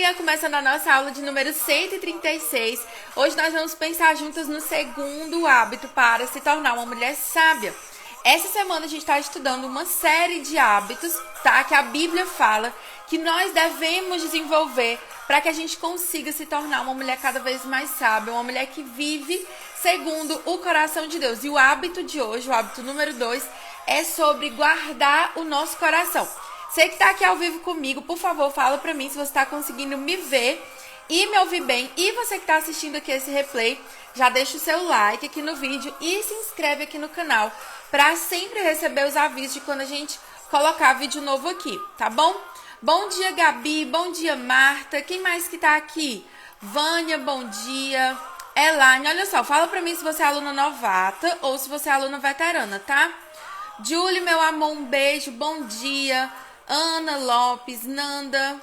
dia! Começando a nossa aula de número 136. Hoje nós vamos pensar juntas no segundo hábito para se tornar uma mulher sábia. Essa semana a gente está estudando uma série de hábitos, tá? Que a Bíblia fala que nós devemos desenvolver para que a gente consiga se tornar uma mulher cada vez mais sábia, uma mulher que vive segundo o coração de Deus. E o hábito de hoje, o hábito número 2, é sobre guardar o nosso coração. Você que está aqui ao vivo comigo, por favor, fala para mim se você está conseguindo me ver e me ouvir bem. E você que está assistindo aqui esse replay, já deixa o seu like aqui no vídeo e se inscreve aqui no canal para sempre receber os avisos de quando a gente colocar vídeo novo aqui, tá bom? Bom dia, Gabi. Bom dia, Marta. Quem mais que tá aqui? Vânia, bom dia. Elaine, olha só, fala pra mim se você é aluna novata ou se você é aluna veterana, tá? Julie, meu amor, um beijo, bom dia. Ana Lopes, Nanda,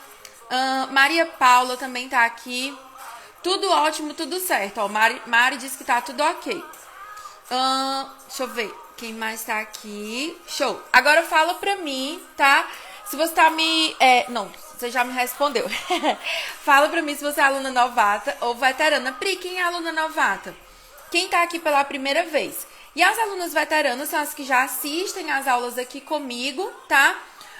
Maria Paula também tá aqui. Tudo ótimo, tudo certo. Ó, Mari disse que tá tudo ok. Deixa eu ver quem mais tá aqui. Show. Agora fala pra mim, tá? Se você tá me... não, você já me respondeu. Fala pra mim se você é aluna novata ou veterana. Pri, quem é aluna novata? Quem tá aqui pela primeira vez? E as alunas veteranas são as que já assistem às aulas aqui comigo, tá?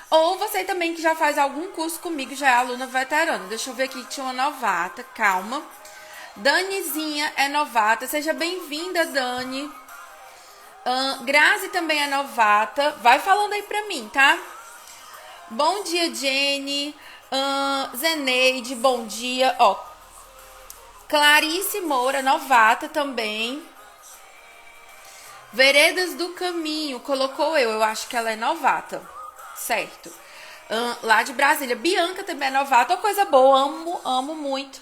Ou você também que já faz algum curso comigo, já é aluna veterana. Deixa eu ver aqui que tinha uma novata, calma. Danizinha é novata, seja bem-vinda, Dani. Grazi também é novata. Vai falando aí pra mim, tá? Bom dia, Jenny. Zeneide, bom dia. Ó, Clarice Moura, novata também. Veredas do Caminho, colocou eu acho que ela é novata. Certo. Lá de Brasília. Bianca também é novata. Ó, coisa boa, amo muito.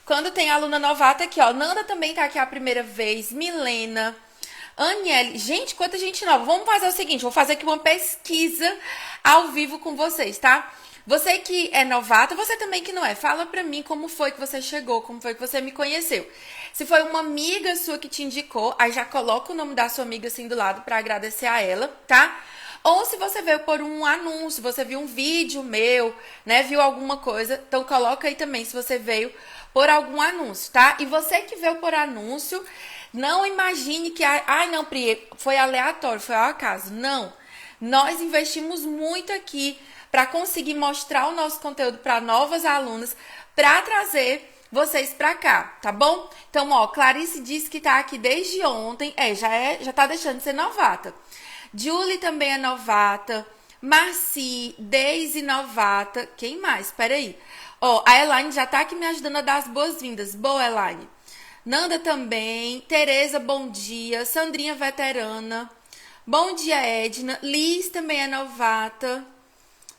Quando tem aluna novata aqui, ó. Nanda também tá aqui a primeira vez. Milena. Aniele. Gente, quanta gente nova. Vamos fazer o seguinte, vou fazer aqui uma pesquisa ao vivo com vocês, tá? Você que é novata, você também que não é. Fala pra mim como foi que você chegou, como foi que você me conheceu. Se foi uma amiga sua que te indicou, aí já coloca o nome da sua amiga assim do lado pra agradecer a ela, tá? Ou se você veio por um anúncio, você viu um vídeo meu, né, viu alguma coisa, então coloca aí também se você veio por algum anúncio, tá? E você que veio por anúncio, não imagine que, não, Pri, foi aleatório, foi ao acaso. Não, nós investimos muito aqui para conseguir mostrar o nosso conteúdo para novas alunas, para trazer vocês para cá, tá bom? Então, ó, Clarice disse que tá aqui desde ontem, já tá deixando de ser novata. Julie também é novata. Marci, Daisy novata. Quem mais? Peraí. Ó, a Elaine já tá aqui me ajudando a dar as boas-vindas. Boa, Elaine. Nanda também. Tereza, bom dia. Sandrinha, veterana. Bom dia, Edna. Liz também é novata.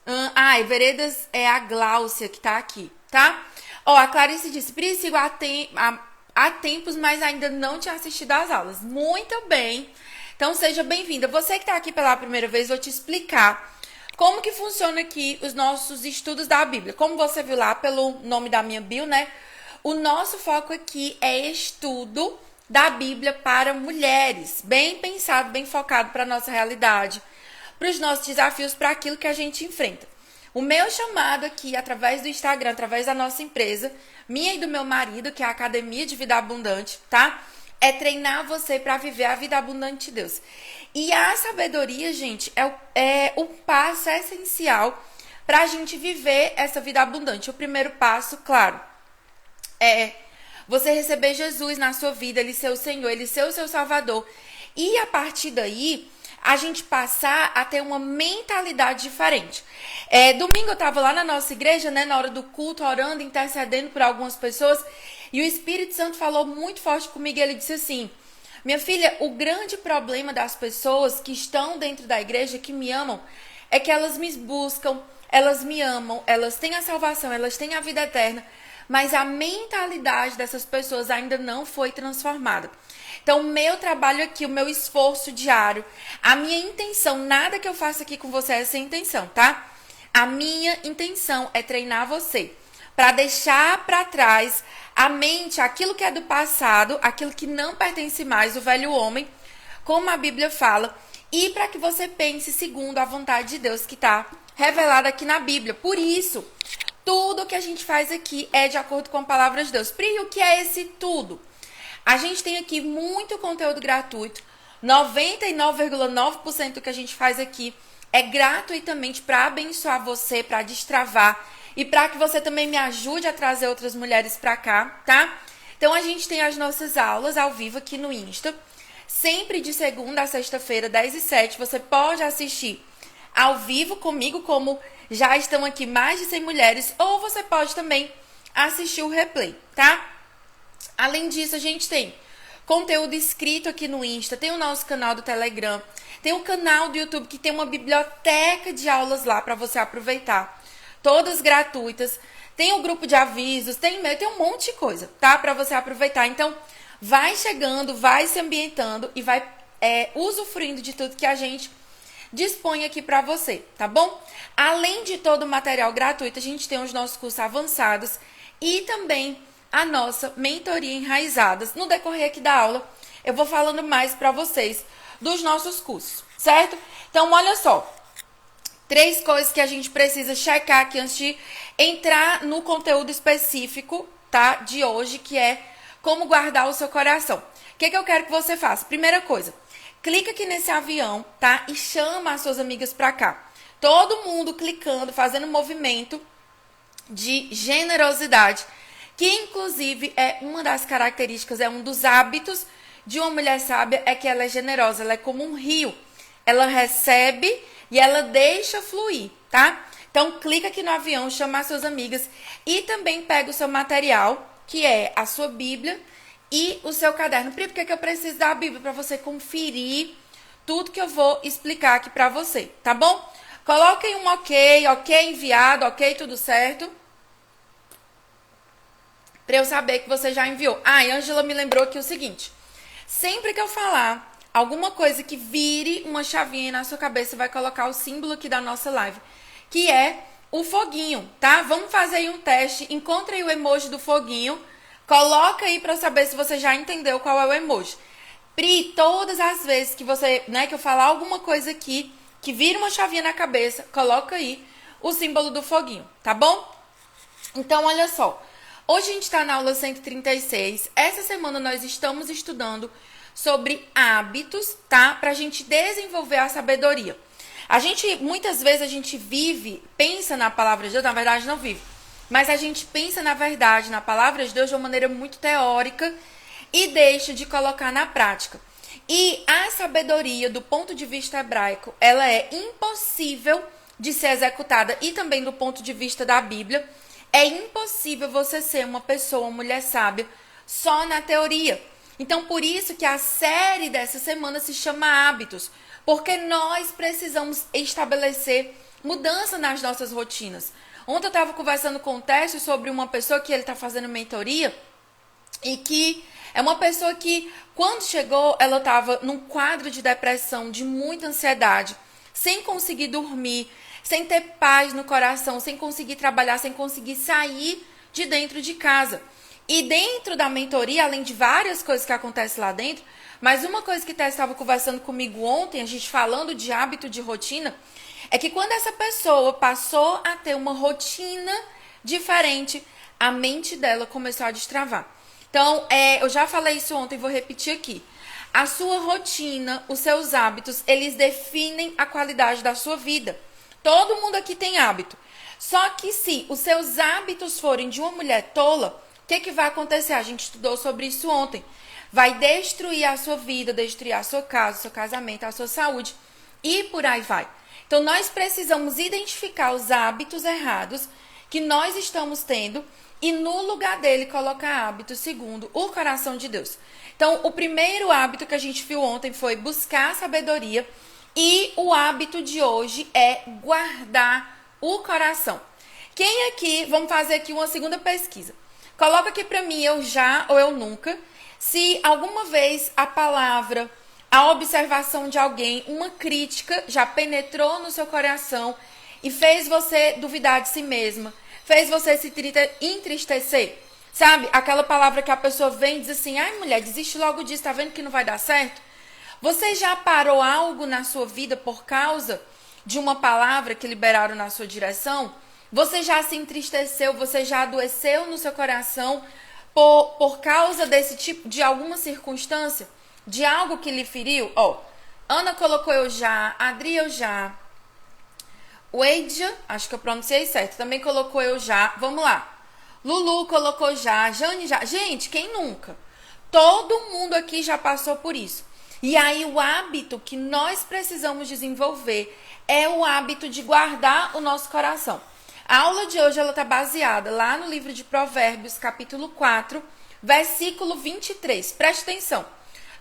E Veredas é a Gláucia que tá aqui, tá? Ó, a Clarice disse, Pri, sigo há tempos, mas ainda não tinha assistido às aulas. Muito bem. Então, seja bem-vinda. Você que está aqui pela primeira vez, vou te explicar como que funciona aqui os nossos estudos da Bíblia. Como você viu lá pelo nome da minha bio, né? O nosso foco aqui é estudo da Bíblia para mulheres. Bem pensado, bem focado para a nossa realidade, para os nossos desafios, para aquilo que a gente enfrenta. O meu chamado aqui, através do Instagram, através da nossa empresa, minha e do meu marido, que é a Academia de Vida Abundante, tá? É treinar você para viver a vida abundante de Deus. E a sabedoria, gente, é o passo essencial para a gente viver essa vida abundante. O primeiro passo, claro, é você receber Jesus na sua vida, Ele ser o Senhor, Ele ser o seu Salvador. E a partir daí, a gente passar a ter uma mentalidade diferente. Domingo eu estava lá na nossa igreja, né, na hora do culto, orando, intercedendo por algumas pessoas, e o Espírito Santo falou muito forte comigo, e ele disse assim, minha filha, o grande problema das pessoas que estão dentro da igreja, que me amam, é que elas me buscam, elas me amam, elas têm a salvação, elas têm a vida eterna, mas a mentalidade dessas pessoas ainda não foi transformada. Então, o meu trabalho aqui, o meu esforço diário, a minha intenção, nada que eu faça aqui com você é sem intenção, tá? A minha intenção é treinar você para deixar para trás a mente, aquilo que é do passado, aquilo que não pertence mais, o velho homem, como a Bíblia fala, e para que você pense segundo a vontade de Deus que está revelada aqui na Bíblia. Por isso, Tudo que a gente faz aqui é de acordo com a palavra de Deus. Pri, o que é esse tudo? A gente tem aqui muito conteúdo gratuito. 99,9% do que a gente faz aqui é gratuitamente para abençoar você, para destravar e para que você também me ajude a trazer outras mulheres para cá, tá? Então a gente tem as nossas aulas ao vivo aqui no Insta, sempre de segunda a sexta-feira, 10 e 7. Você pode assistir ao vivo comigo, como já estão aqui mais de 100 mulheres, ou você pode também assistir o replay, tá? Além disso, a gente tem conteúdo escrito aqui no Insta, tem o nosso canal do Telegram, tem o canal do YouTube que tem uma biblioteca de aulas lá para você aproveitar, todas gratuitas. Tem o grupo de avisos, tem um monte de coisa, tá? Para você aproveitar. Então, vai chegando, vai se ambientando e vai usufruindo de tudo que a gente dispõe aqui para você, tá bom? Além de todo o material gratuito, a gente tem os nossos cursos avançados e também a nossa mentoria enraizadas. No decorrer aqui da aula, eu vou falando mais para vocês dos nossos cursos, certo? Então, olha só. 3 coisas que a gente precisa checar aqui antes de entrar no conteúdo específico, tá? De hoje, que é como guardar o seu coração. O que eu quero que você faça? Primeira coisa, clica aqui nesse avião, tá? E chama as suas amigas pra cá. Todo mundo clicando, fazendo movimento de generosidade, que inclusive é uma das características, é um dos hábitos de uma mulher sábia, é que ela é generosa, ela é como um rio. Ela recebe e ela deixa fluir, tá? Então, clica aqui no avião, chama as suas amigas e também pega o seu material, que é a sua Bíblia e o seu caderno. Por que eu preciso da Bíblia? Para você conferir tudo que eu vou explicar aqui para você, tá bom? Coloquem um ok enviado, ok, tudo certo. Para eu saber que você já enviou. Ah, e a Ângela me lembrou aqui o seguinte. Sempre que eu falar alguma coisa que vire uma chavinha aí na sua cabeça, vai colocar o símbolo aqui da nossa live, que é o foguinho, tá? Vamos fazer aí um teste. Encontre aí o emoji do foguinho. Coloca aí para saber se você já entendeu qual é o emoji. Pri, todas as vezes que você, que eu falar alguma coisa aqui, que vira uma chavinha na cabeça, coloca aí o símbolo do foguinho, tá bom? Então, olha só. Hoje a gente está na aula 136. Essa semana nós estamos estudando sobre hábitos, tá? Pra gente desenvolver a sabedoria. Muitas vezes a gente pensa na palavra de Deus, na verdade não vive, mas a gente pensa na verdade, na palavra de Deus de uma maneira muito teórica e deixa de colocar na prática. E a sabedoria, do ponto de vista hebraico, ela é impossível de ser executada, e também do ponto de vista da Bíblia, é impossível você ser uma pessoa, uma mulher sábia, só na teoria. Então, por isso que a série dessa semana se chama Hábitos, porque nós precisamos estabelecer mudança nas nossas rotinas. Ontem eu estava conversando com o Teste sobre uma pessoa que ele está fazendo mentoria e que é uma pessoa que, quando chegou, ela estava num quadro de depressão, de muita ansiedade, sem conseguir dormir, sem ter paz no coração, sem conseguir trabalhar, sem conseguir sair de dentro de casa. E dentro da mentoria, além de várias coisas que acontecem lá dentro, mas uma coisa que Tess estava conversando comigo ontem, a gente falando de hábito, de rotina, é que quando essa pessoa passou a ter uma rotina diferente, a mente dela começou a destravar. Então, eu já falei isso ontem, vou repetir aqui. A sua rotina, os seus hábitos, eles definem a qualidade da sua vida. Todo mundo aqui tem hábito. Só que se os seus hábitos forem de uma mulher tola, o que vai acontecer? A gente estudou sobre isso ontem. Vai destruir a sua vida, destruir a sua casa, o seu casamento, a sua saúde e por aí vai. Então, nós precisamos identificar os hábitos errados que nós estamos tendo e no lugar dele colocar hábitos segundo o coração de Deus. Então, o primeiro hábito que a gente viu ontem foi buscar sabedoria e o hábito de hoje é guardar o coração. Quem aqui, vamos fazer aqui uma segunda pesquisa. Coloca aqui pra mim, eu já ou eu nunca, se alguma vez a palavra, a observação de alguém, uma crítica já penetrou no seu coração e fez você duvidar de si mesma, fez você se entristecer. Sabe, aquela palavra que a pessoa vem e diz assim, ai mulher, desiste logo disso, tá vendo que não vai dar certo? Você já parou algo na sua vida por causa de uma palavra que liberaram na sua direção? Você já se entristeceu, você já adoeceu no seu coração por causa desse tipo de alguma circunstância, de algo que lhe feriu? Ó, Ana colocou eu já, Adri eu já, Weidja, acho que eu pronunciei certo, também colocou eu já. Vamos lá. Lulu colocou já, Jane já. Gente, quem nunca? Todo mundo aqui já passou por isso. E aí o hábito que nós precisamos desenvolver é o hábito de guardar o nosso coração. A aula de hoje ela está baseada lá no livro de Provérbios, capítulo 4, versículo 23. Preste atenção.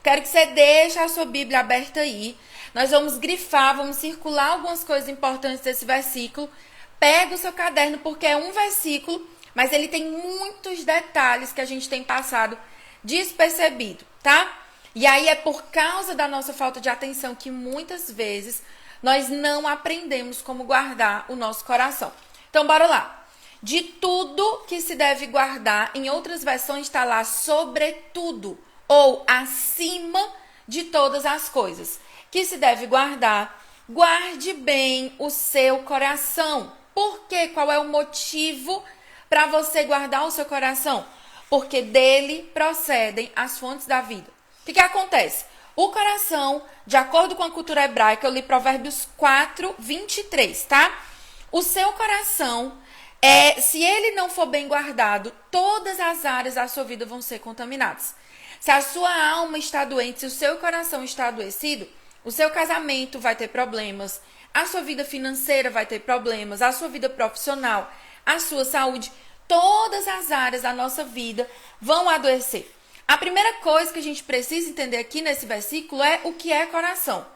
Quero que você deixe a sua Bíblia aberta aí. Nós vamos grifar, vamos circular algumas coisas importantes desse versículo. Pega o seu caderno, porque é um versículo, mas ele tem muitos detalhes que a gente tem passado despercebido, tá? E aí é por causa da nossa falta de atenção que muitas vezes nós não aprendemos como guardar o nosso coração. Então, bora lá. De tudo que se deve guardar, em outras versões está lá sobretudo, ou acima de todas as coisas que se deve guardar, guarde bem o seu coração. Por quê? Qual é o motivo para você guardar o seu coração? Porque dele procedem as fontes da vida. O que acontece? O coração, de acordo com a cultura hebraica, eu li Provérbios 4, 23, tá? O seu coração, se ele não for bem guardado, todas as áreas da sua vida vão ser contaminadas. Se a sua alma está doente, se o seu coração está adoecido, o seu casamento vai ter problemas, a sua vida financeira vai ter problemas, a sua vida profissional, a sua saúde, todas as áreas da nossa vida vão adoecer. A primeira coisa que a gente precisa entender aqui nesse versículo é o que é coração.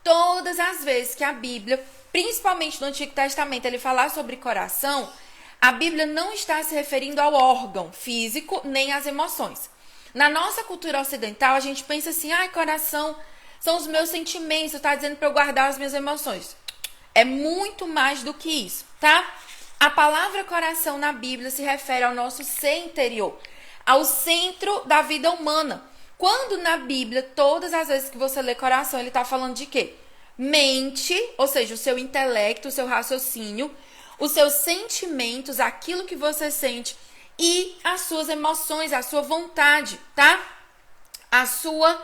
Todas as vezes que a Bíblia, principalmente no Antigo Testamento, ele falar sobre coração, a Bíblia não está se referindo ao órgão físico nem às emoções. Na nossa cultura ocidental, a gente pensa assim, coração são os meus sentimentos, está dizendo para eu guardar as minhas emoções. É muito mais do que isso, tá? A palavra coração na Bíblia se refere ao nosso ser interior, ao centro da vida humana. Quando na Bíblia, todas as vezes que você lê coração, ele está falando de quê? Mente, ou seja, o seu intelecto, o seu raciocínio, os seus sentimentos, aquilo que você sente e as suas emoções, a sua vontade, tá? A sua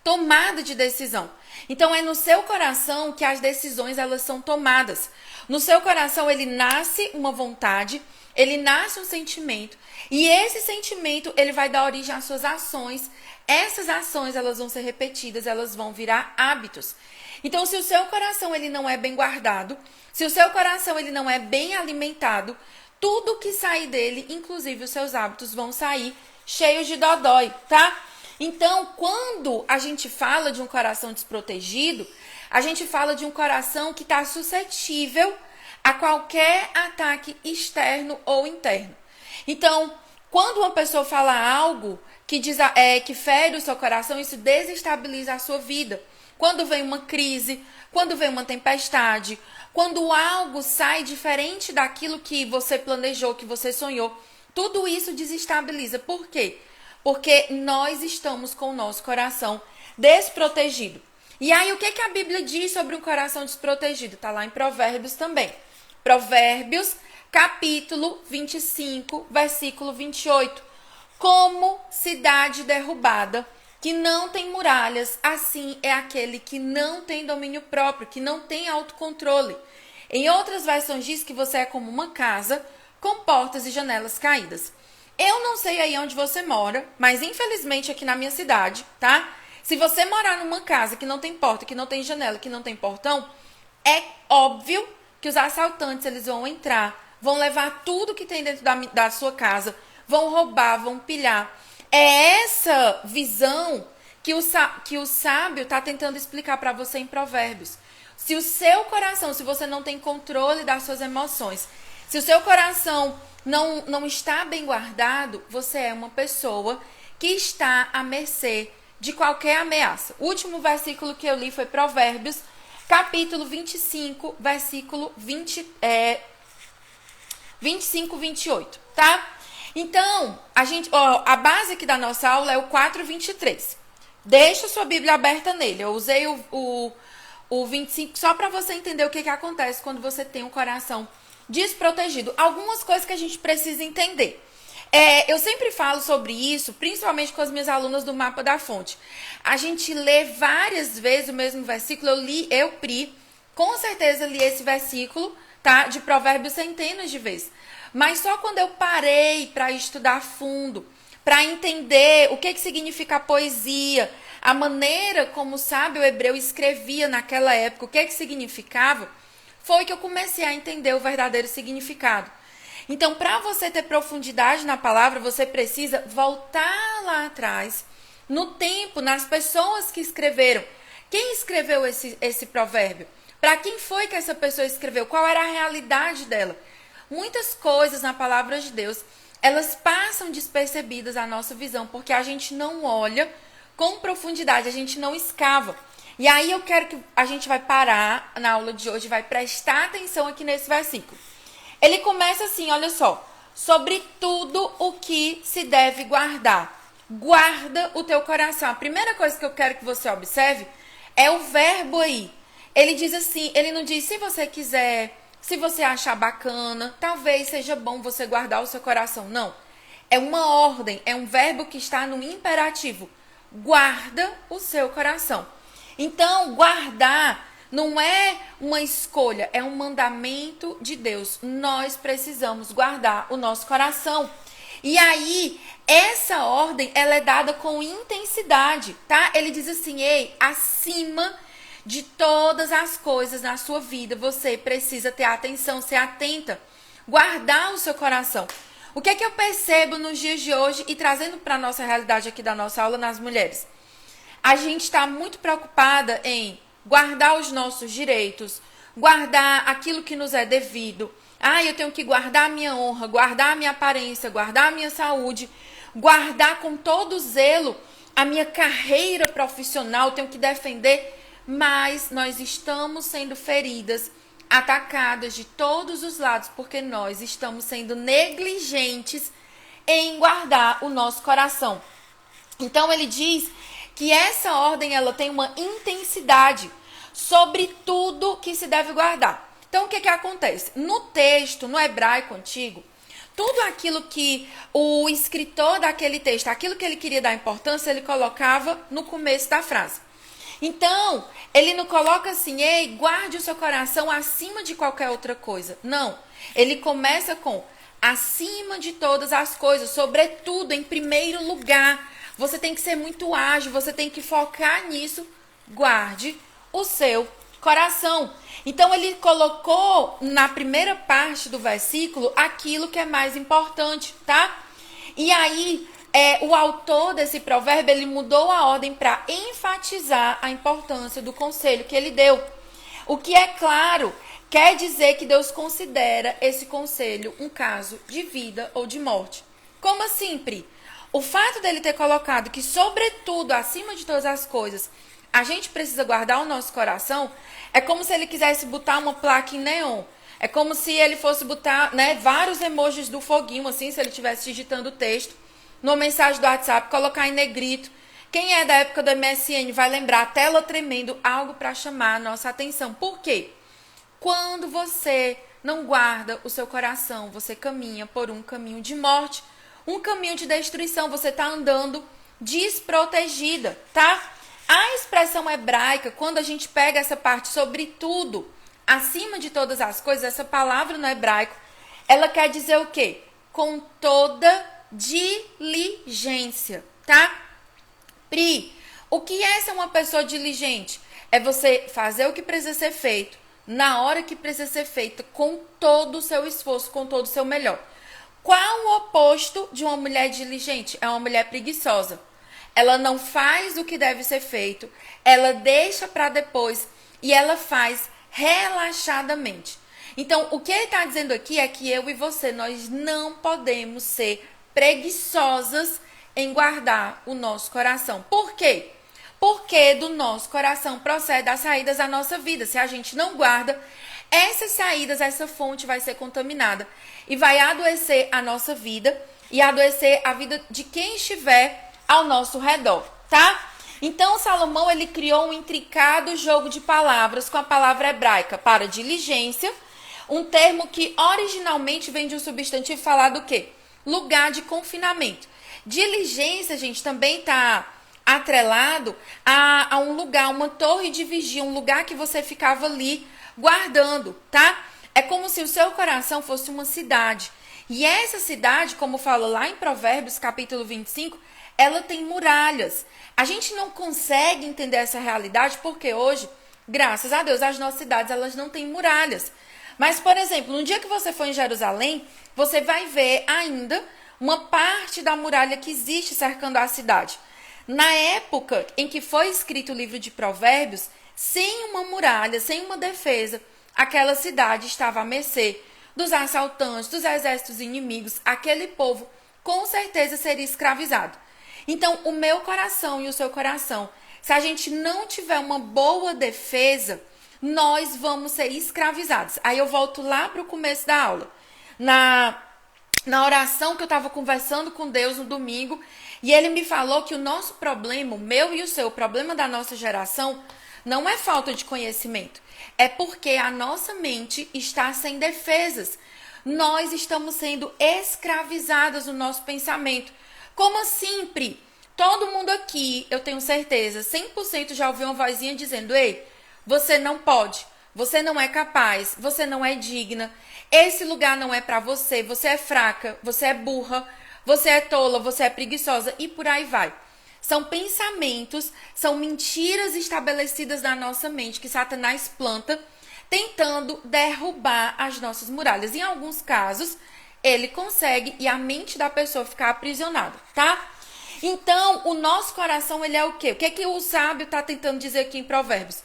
tomada de decisão. Então é no seu coração que as decisões elas são tomadas. No seu coração ele nasce uma vontade, ele nasce um sentimento e esse sentimento ele vai dar origem às suas ações. Essas ações elas vão ser repetidas, elas vão virar hábitos. Então se o seu coração ele não é bem guardado, se o seu coração ele não é bem alimentado, tudo que sair dele, inclusive os seus hábitos, vão sair cheios de dodói, tá? Então, quando a gente fala de um coração desprotegido, a gente fala de um coração que está suscetível a qualquer ataque externo ou interno. Então, quando uma pessoa fala algo que fere o seu coração, isso desestabiliza a sua vida. Quando vem uma crise, quando vem uma tempestade, quando algo sai diferente daquilo que você planejou, que você sonhou, tudo isso desestabiliza. Por quê? Porque nós estamos com o nosso coração desprotegido. E aí, o que a Bíblia diz sobre um coração desprotegido? Está lá em Provérbios também. Provérbios, capítulo 25, versículo 28. Como cidade derrubada, que não tem muralhas, assim é aquele que não tem domínio próprio, que não tem autocontrole. Em outras versões diz que você é como uma casa com portas e janelas caídas. Eu não sei aí onde você mora, mas infelizmente aqui na minha cidade, tá? Se você morar numa casa que não tem porta, que não tem janela, que não tem portão, é óbvio que os assaltantes eles vão entrar, vão levar tudo que tem dentro da sua casa, vão roubar, vão pilhar. É essa visão que o sábio está tentando explicar para você em Provérbios. Se o seu coração, se você não tem controle das suas emoções, se o seu coração não está bem guardado, você é uma pessoa que está à mercê de qualquer ameaça. O último versículo que eu li foi Provérbios, capítulo 25, versículo 25, 28, tá? Então, a base aqui da nossa aula é o 4:23. Deixa a sua Bíblia aberta nele. Eu usei o 25 só para você entender o que acontece quando você tem um coração desprotegido. Algumas coisas que a gente precisa entender. Eu sempre falo sobre isso, principalmente com as minhas alunas do Mapa da Fonte. A gente lê várias vezes o mesmo versículo. Eu, Pri, com certeza li esse versículo, tá? De Provérbios centenas de vezes. Mas só quando eu parei para estudar a fundo, para entender o que significa a poesia, a maneira como o sábio hebreu escrevia naquela época, o que significava, foi que eu comecei a entender o verdadeiro significado. Então, para você ter profundidade na palavra, você precisa voltar lá atrás, no tempo, nas pessoas que escreveram. Quem escreveu esse provérbio? Para quem foi que essa pessoa escreveu? Qual era a realidade dela? Muitas coisas na palavra de Deus, elas passam despercebidas à nossa visão, porque a gente não olha com profundidade, a gente não escava. E aí eu quero que a gente vai parar na aula de hoje, vai prestar atenção aqui nesse versículo. Ele começa assim, olha só. Sobre tudo o que se deve guardar. Guarda o teu coração. A primeira coisa que eu quero que você observe é o verbo aí. Ele diz assim, ele não diz se você quiser, se você achar bacana, talvez seja bom você guardar o seu coração. Não. É uma ordem, é um verbo que está no imperativo. Guarda o seu coração. Então, guardar não é uma escolha, é um mandamento de Deus. Nós precisamos guardar o nosso coração. E aí, essa ordem, ela é dada com intensidade, tá? Ele diz assim, ei, acima de todas as coisas na sua vida, você precisa ter atenção, ser atenta, guardar o seu coração. O que é que eu percebo nos dias de hoje e trazendo para a nossa realidade aqui da nossa aula nas mulheres? A gente está muito preocupada em guardar os nossos direitos, guardar aquilo que nos é devido. Eu tenho que guardar a minha honra, guardar a minha aparência, guardar a minha saúde, guardar com todo zelo a minha carreira profissional, tenho que defender. Mas nós estamos sendo feridas, atacadas de todos os lados, porque nós estamos sendo negligentes em guardar o nosso coração. Então ele diz que essa ordem ela tem uma intensidade sobre tudo que se deve guardar. Então, o que acontece? No texto, no hebraico antigo, tudo aquilo que o escritor daquele texto, aquilo que ele queria dar importância, ele colocava no começo da frase. Então, ele não coloca assim, ei, guarde o seu coração acima de qualquer outra coisa. Não, ele começa com acima de todas as coisas, sobretudo, em primeiro lugar. Você tem que ser muito ágil, você tem que focar nisso. Guarde o seu coração. Então, ele colocou na primeira parte do versículo aquilo que é mais importante, tá? E aí, o autor desse provérbio, ele mudou a ordem para enfatizar a importância do conselho que ele deu. O que é claro, quer dizer que Deus considera esse conselho um caso de vida ou de morte. Como assim, Pri? O fato dele ter colocado que, sobretudo, acima de todas as coisas, a gente precisa guardar o nosso coração, é como se ele quisesse botar uma placa em neon. É como se ele fosse botar, vários emojis do foguinho, assim, se ele estivesse digitando o texto, numa mensagem do WhatsApp, colocar em negrito. Quem é da época do MSN vai lembrar, a tela tremendo, algo para chamar a nossa atenção. Por quê? Quando você não guarda o seu coração, você caminha por um caminho de morte, um caminho de destruição, você está andando desprotegida, tá? A expressão hebraica, quando a gente pega essa parte sobretudo, acima de todas as coisas, essa palavra no hebraico, ela quer dizer o quê? Com toda diligência, tá? Pri, o que é ser uma pessoa diligente? É você fazer o que precisa ser feito, na hora que precisa ser feito, com todo o seu esforço, com todo o seu melhor. Qual o oposto de uma mulher diligente? É uma mulher preguiçosa. Ela não faz o que deve ser feito, ela deixa para depois e ela faz relaxadamente. Então, o que ele está dizendo aqui é que eu e você, nós não podemos ser preguiçosas em guardar o nosso coração. Por quê? Porque do nosso coração procede as saídas da nossa vida. Se a gente não guarda, essas saídas, essa fonte vai ser contaminada e vai adoecer a nossa vida e adoecer a vida de quem estiver ao nosso redor, tá? Então, Salomão, ele criou um intricado jogo de palavras com a palavra hebraica para diligência, Um termo que originalmente vem de um substantivo falar do quê? Lugar de confinamento. Diligência, gente, também está atrelado a um lugar, uma torre de vigia, um lugar que você ficava ali guardando, tá? É como se o seu coração fosse uma cidade. E essa cidade, como fala lá em Provérbios, capítulo 25, ela tem muralhas. A gente não consegue entender essa realidade porque hoje, graças a Deus, as nossas cidades elas não têm muralhas. Mas, por exemplo, no dia que você for em Jerusalém, você vai ver ainda uma parte da muralha que existe cercando a cidade. Na época em que foi escrito o livro de Provérbios, sem uma muralha, sem uma defesa, aquela cidade estava à mercê dos assaltantes, dos exércitos inimigos. Aquele povo com certeza seria escravizado. Então, o meu coração e o seu coração, se a gente não tiver uma boa defesa, nós vamos ser escravizados. Aí eu volto lá para o começo da aula. Na oração que eu estava conversando com Deus no domingo, e ele me falou que o nosso problema, o meu e o seu, o problema da nossa geração, não é falta de conhecimento. É porque a nossa mente está sem defesas. Nós estamos sendo escravizadas no nosso pensamento. Como assim, Pri? Todo mundo aqui, eu tenho certeza, 100% já ouviu uma vozinha dizendo: ei, você não pode, você não é capaz, você não é digna, esse lugar não é pra você, você é fraca, você é burra, você é tola, você é preguiçosa e por aí vai. São pensamentos, são mentiras estabelecidas na nossa mente que Satanás planta, tentando derrubar as nossas muralhas. Em alguns casos, ele consegue e a mente da pessoa fica aprisionada, tá? Então, o nosso coração, ele é o quê? O que é que o sábio está tentando dizer aqui em Provérbios?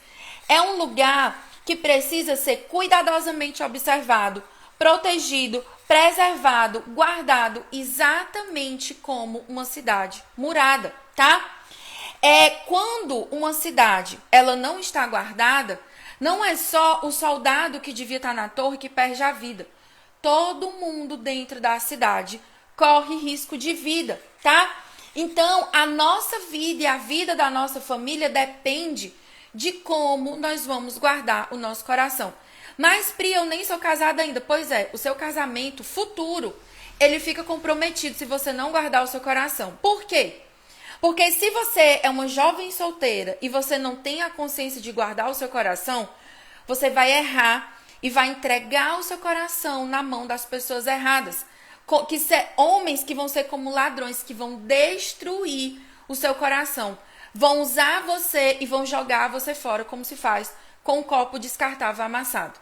É um lugar que precisa ser cuidadosamente observado, protegido, preservado, guardado, exatamente como uma cidade murada, tá? Quando uma cidade ela não está guardada, não é só o soldado que devia estar na torre que perde a vida. Todo mundo dentro da cidade corre risco de vida, tá? Então, a nossa vida e a vida da nossa família depende de como nós vamos guardar o nosso coração. Mas, Pri, eu nem sou casada ainda. Pois é, o seu casamento futuro, ele fica comprometido se você não guardar o seu coração. Por quê? Porque se você é uma jovem solteira e você não tem a consciência de guardar o seu coração, você vai errar e vai entregar o seu coração na mão das pessoas erradas. Homens que vão ser como ladrões, que vão destruir o seu coração. Vão usar você e vão jogar você fora, como se faz com um copo descartável amassado.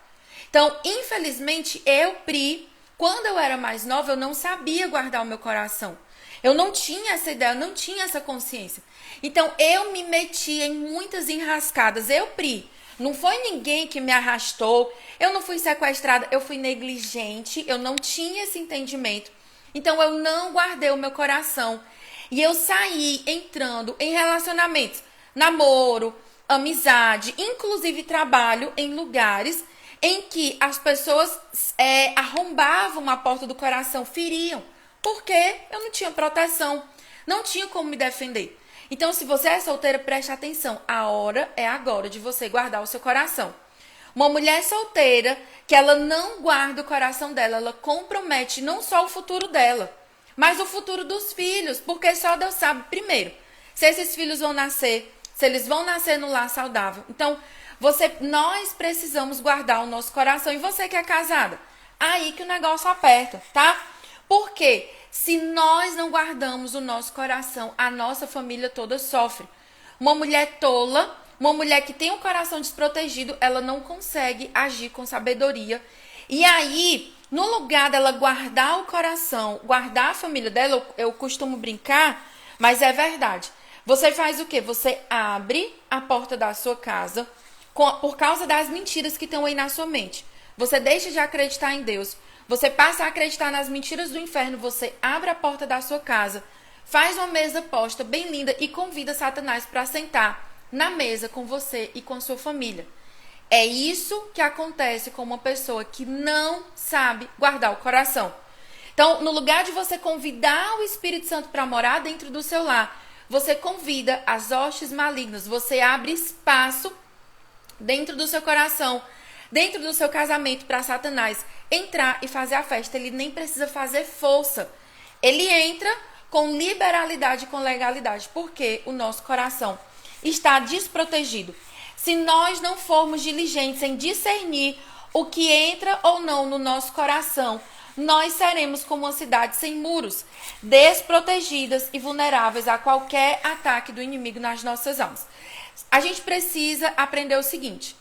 Então, infelizmente, Pri, quando eu era mais nova, eu não sabia guardar o meu coração. Eu não tinha essa ideia, eu não tinha essa consciência. Então, eu me meti em muitas enrascadas. Pri, não foi ninguém que me arrastou, eu não fui sequestrada, eu fui negligente, eu não tinha esse entendimento. Então, eu não guardei o meu coração. E eu saí entrando em relacionamentos, namoro, amizade, inclusive trabalho em lugares em que as pessoas arrombavam a porta do coração, feriam, porque eu não tinha proteção, não tinha como me defender. Então, se você é solteira, preste atenção, a hora é agora de você guardar o seu coração. Uma mulher solteira, que ela não guarda o coração dela, ela compromete não só o futuro dela, mas o futuro dos filhos, porque só Deus sabe, primeiro, se esses filhos vão nascer, se eles vão nascer no lar saudável. Então, nós precisamos guardar o nosso coração. E você que é casada, aí que o negócio aperta, tá? Porque se nós não guardamos o nosso coração, a nossa família toda sofre. Uma mulher tola, uma mulher que tem o coração desprotegido, ela não consegue agir com sabedoria. E aí, no lugar dela guardar o coração, guardar a família dela, eu costumo brincar, mas é verdade. Você faz o quê? Você abre a porta da sua casa por causa das mentiras que estão aí na sua mente. Você deixa de acreditar em Deus. Você passa a acreditar nas mentiras do inferno. Você abre a porta da sua casa, faz uma mesa posta bem linda e convida Satanás para sentar na mesa com você e com sua família. É isso que acontece com uma pessoa que não sabe guardar o coração. Então, no lugar de você convidar o Espírito Santo para morar dentro do seu lar, você convida as hostes malignas, você abre espaço dentro do seu coração, dentro do seu casamento para Satanás entrar e fazer a festa. Ele nem precisa fazer força. Ele entra com liberalidade e com legalidade, porque o nosso coração está desprotegido. Se nós não formos diligentes em discernir o que entra ou não no nosso coração, nós seremos como uma cidade sem muros, desprotegidas e vulneráveis a qualquer ataque do inimigo nas nossas almas. A gente precisa aprender o seguinte: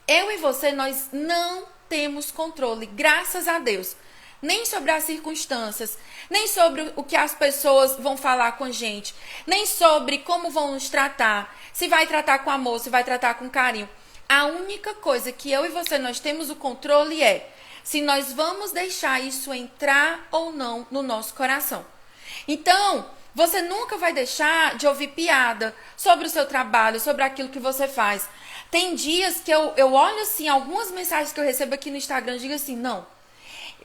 eu e você, nós não temos controle, graças a Deus, nem sobre as circunstâncias, nem sobre o que as pessoas vão falar com a gente, nem sobre como vão nos tratar, se vai tratar com amor, se vai tratar com carinho. A única coisa que eu e você, nós temos o controle é se nós vamos deixar isso entrar ou não no nosso coração. Então, você nunca vai deixar de ouvir piada sobre o seu trabalho, sobre aquilo que você faz. Tem dias que eu olho assim, algumas mensagens que eu recebo aqui no Instagram, digo assim, não,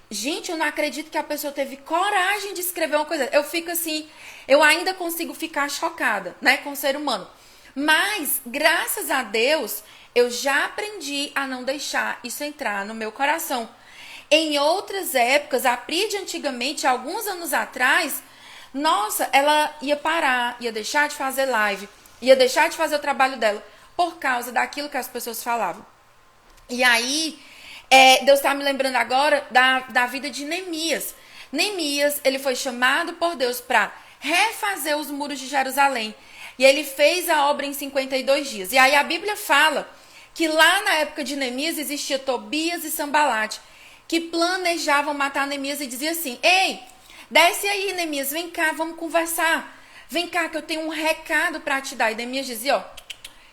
gente, eu não acredito que a pessoa teve coragem de escrever uma coisa. Eu fico assim, eu ainda consigo ficar chocada, né, com o ser humano. Mas, graças a Deus, eu já aprendi a não deixar isso entrar no meu coração. Em outras épocas, a Pri de antigamente, alguns anos atrás, nossa, ela ia parar, ia deixar de fazer live, ia deixar de fazer o trabalho dela por causa daquilo que as pessoas falavam. E aí, Deus está me lembrando agora da vida de Neemias. Neemias, ele foi chamado por Deus para refazer os muros de Jerusalém. E ele fez a obra em 52 dias. E aí a Bíblia fala que lá na época de Neemias existia Tobias e Sambalate, que planejavam matar Neemias e dizia assim, ei, desce aí, Neemias, vem cá, vamos conversar. Vem cá que eu tenho um recado para te dar. E Neemias dizia, ó,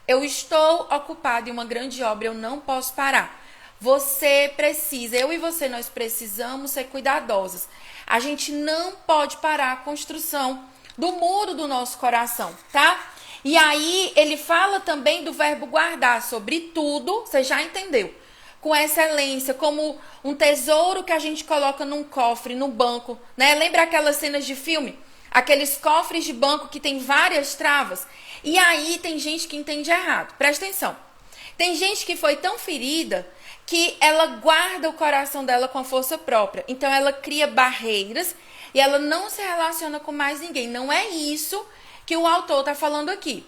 eu estou ocupado em uma grande obra, eu não posso parar. Você precisa, eu e você, nós precisamos ser cuidadosos. A gente não pode parar a construção do muro do nosso coração, tá? E aí ele fala também do verbo guardar, sobre tudo, você já entendeu. Com excelência, como um tesouro que a gente coloca num cofre, no banco, né? Lembra aquelas cenas de filme? Aqueles cofres de banco que tem várias travas. E aí tem gente que entende errado. Presta atenção. Tem gente que foi tão ferida que ela guarda o coração dela com a força própria. Então ela cria barreiras e ela não se relaciona com mais ninguém. Não é isso que o autor está falando aqui.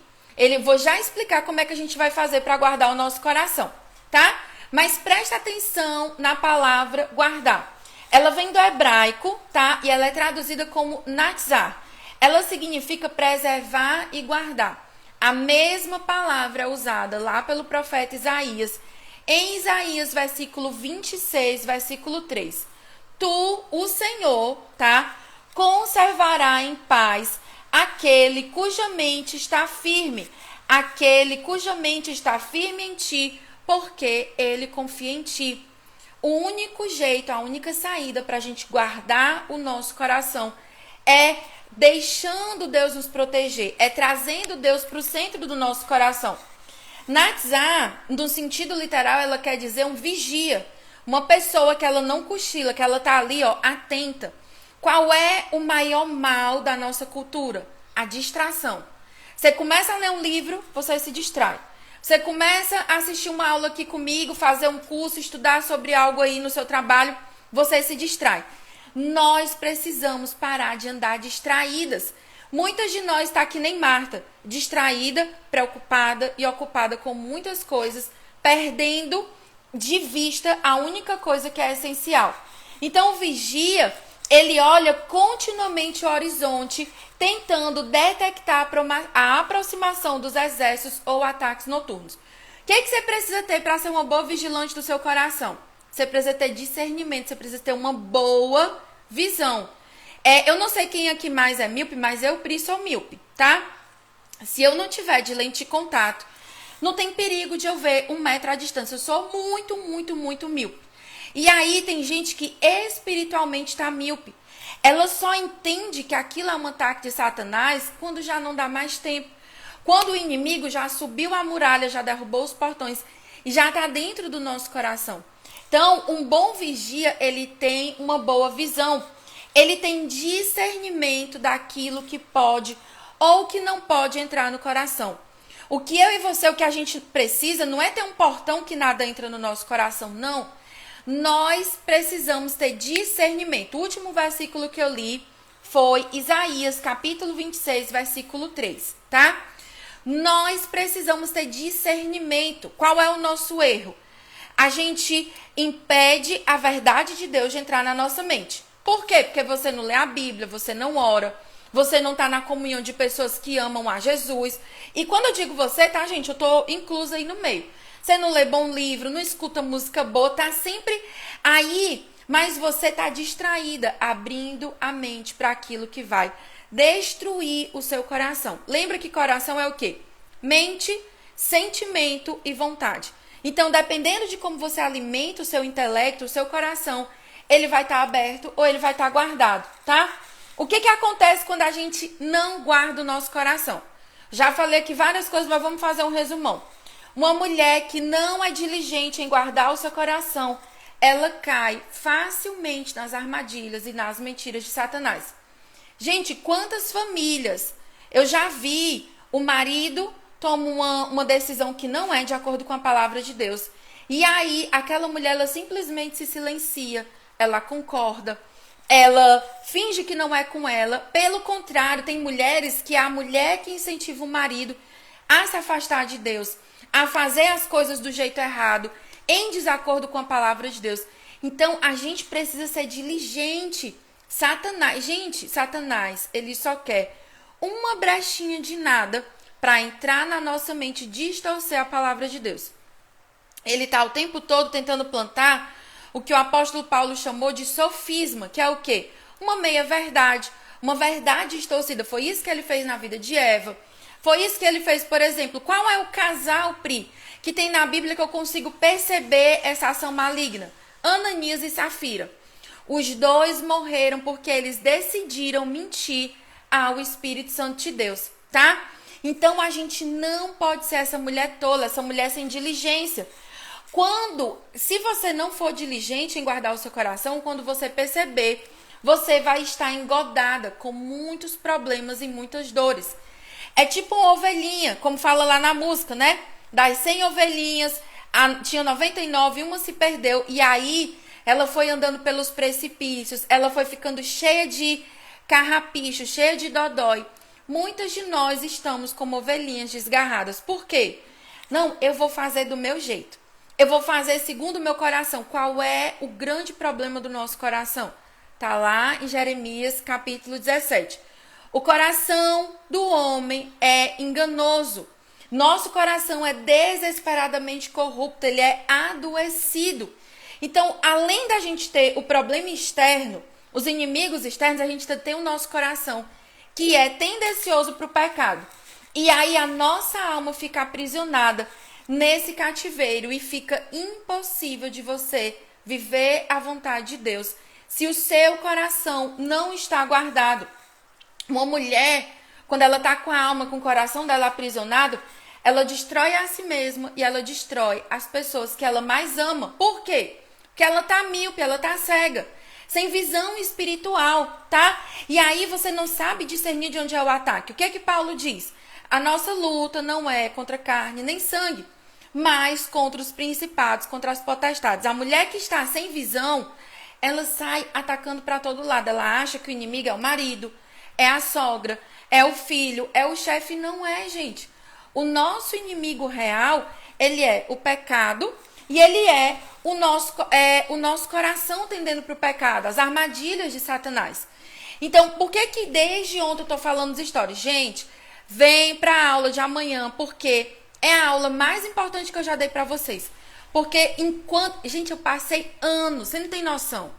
Vou já explicar como é que a gente vai fazer para guardar o nosso coração, tá? Mas presta atenção na palavra guardar. Ela vem do hebraico, tá? E ela é traduzida como natzar. Ela significa preservar e guardar. A mesma palavra é usada lá pelo profeta Isaías. Em Isaías, versículo 26, versículo 3. Tu, o Senhor, tá? Conservará em paz aquele cuja mente está firme. Aquele cuja mente está firme em ti, porque ele confia em ti. O único jeito, a única saída para a gente guardar o nosso coração é deixando Deus nos proteger, é trazendo Deus para o centro do nosso coração. Natzar, no sentido literal, ela quer dizer um vigia, uma pessoa que ela não cochila, que ela está ali, ó, atenta. Qual é o maior mal da nossa cultura? A distração. Você começa a ler um livro, você se distrai. Você começa a assistir uma aula aqui comigo, fazer um curso, estudar sobre algo aí no seu trabalho, você se distrai. Nós precisamos parar de andar distraídas. Muitas de nós está que nem Marta, distraída, preocupada e ocupada com muitas coisas, perdendo de vista a única coisa que é essencial. Então o vigia, ele olha continuamente o horizonte, tentando detectar a aproximação dos exércitos ou ataques noturnos. O que você precisa ter para ser uma boa vigilante do seu coração? Você precisa ter discernimento, você precisa ter uma boa visão. Eu não sei quem aqui mais é míope, mas eu, Pri, sou míope, tá? Se eu não tiver de lente de contato, não tem perigo de eu ver 1 metro à distância. Eu sou muito, muito, muito míope. E aí tem gente que espiritualmente está míope. Ela só entende que aquilo é um ataque de Satanás quando já não dá mais tempo. Quando o inimigo já subiu a muralha, já derrubou os portões e já está dentro do nosso coração. Então, um bom vigia, ele tem uma boa visão. Ele tem discernimento daquilo que pode ou que não pode entrar no coração. O que eu e você, o que a gente precisa, não é ter um portão que nada entra no nosso coração, não. Nós precisamos ter discernimento. O último versículo que eu li foi Isaías, capítulo 26, versículo 3, tá? Nós precisamos ter discernimento. Qual é o nosso erro? A gente impede a verdade de Deus de entrar na nossa mente. Por quê? Porque você não lê a Bíblia, você não ora, você não está na comunhão de pessoas que amam a Jesus. E quando eu digo você, tá, gente? Eu tô inclusa aí no meio. Você não lê bom livro, não escuta música boa, tá sempre aí, mas você tá distraída, abrindo a mente para aquilo que vai destruir o seu coração. Lembra que coração é o quê? Mente, sentimento e vontade. Então, dependendo de como você alimenta o seu intelecto, o seu coração, ele vai estar aberto ou ele vai estar guardado, tá? O que acontece quando a gente não guarda o nosso coração? Já falei aqui várias coisas, mas vamos fazer um resumão. Uma mulher que não é diligente em guardar o seu coração, ela cai facilmente nas armadilhas e nas mentiras de Satanás. Gente, quantas famílias eu já vi o marido toma uma decisão que não é de acordo com a palavra de Deus. E aí, aquela mulher, ela simplesmente se silencia, ela concorda, ela finge que não é com ela. Pelo contrário, tem mulheres que é a mulher que incentiva o marido a se afastar de Deus, a fazer as coisas do jeito errado, em desacordo com a palavra de Deus. Então, a gente precisa ser diligente. Satanás, ele só quer uma brechinha de nada para entrar na nossa mente e distorcer a palavra de Deus. Ele está o tempo todo tentando plantar o que o apóstolo Paulo chamou de sofisma, que é o quê? Uma meia-verdade, uma verdade distorcida. Foi isso que ele fez na vida de Eva. Foi isso que ele fez, por exemplo. Qual é o casal, Pri, que tem na Bíblia que eu consigo perceber essa ação maligna? Ananias e Safira. Os dois morreram porque eles decidiram mentir ao Espírito Santo de Deus, tá? Então, a gente não pode ser essa mulher tola, essa mulher sem diligência. Se você não for diligente em guardar o seu coração, quando você perceber, você vai estar engodada com muitos problemas e muitas dores. É tipo uma ovelhinha, como fala lá na música, né? Das 100 ovelhinhas, tinha 99 e uma se perdeu. E aí, ela foi andando pelos precipícios, ela foi ficando cheia de carrapicho, cheia de dodói. Muitas de nós estamos como ovelhinhas desgarradas. Por quê? Não, eu vou fazer do meu jeito. Eu vou fazer segundo o meu coração. Qual é o grande problema do nosso coração? Tá lá em Jeremias, capítulo 17. O coração do homem é enganoso. Nosso coração é desesperadamente corrupto, ele é adoecido. Então, além da gente ter o problema externo, os inimigos externos, a gente tem o nosso coração, que é tendencioso para o pecado. E aí a nossa alma fica aprisionada nesse cativeiro e fica impossível de você viver a vontade de Deus se o seu coração não está guardado. Uma mulher, quando ela está com a alma, com o coração dela aprisionado, ela destrói a si mesma e ela destrói as pessoas que ela mais ama. Por quê? Porque ela está míope, ela está cega, sem visão espiritual, tá? E aí você não sabe discernir de onde é o ataque. O que é que Paulo diz? A nossa luta não é contra carne nem sangue, mas contra os principados, contra as potestades. A mulher que está sem visão, ela sai atacando para todo lado. Ela acha que o inimigo é o marido, é a sogra, é o filho, é o chefe. Não é, gente. O nosso inimigo real, ele é o pecado e ele é o nosso coração tendendo para o pecado, as armadilhas de Satanás. Então, por que desde ontem eu estou falando as histórias? Gente, vem para a aula de amanhã, porque é a aula mais importante que eu já dei para vocês. Porque gente, eu passei anos, você não tem noção.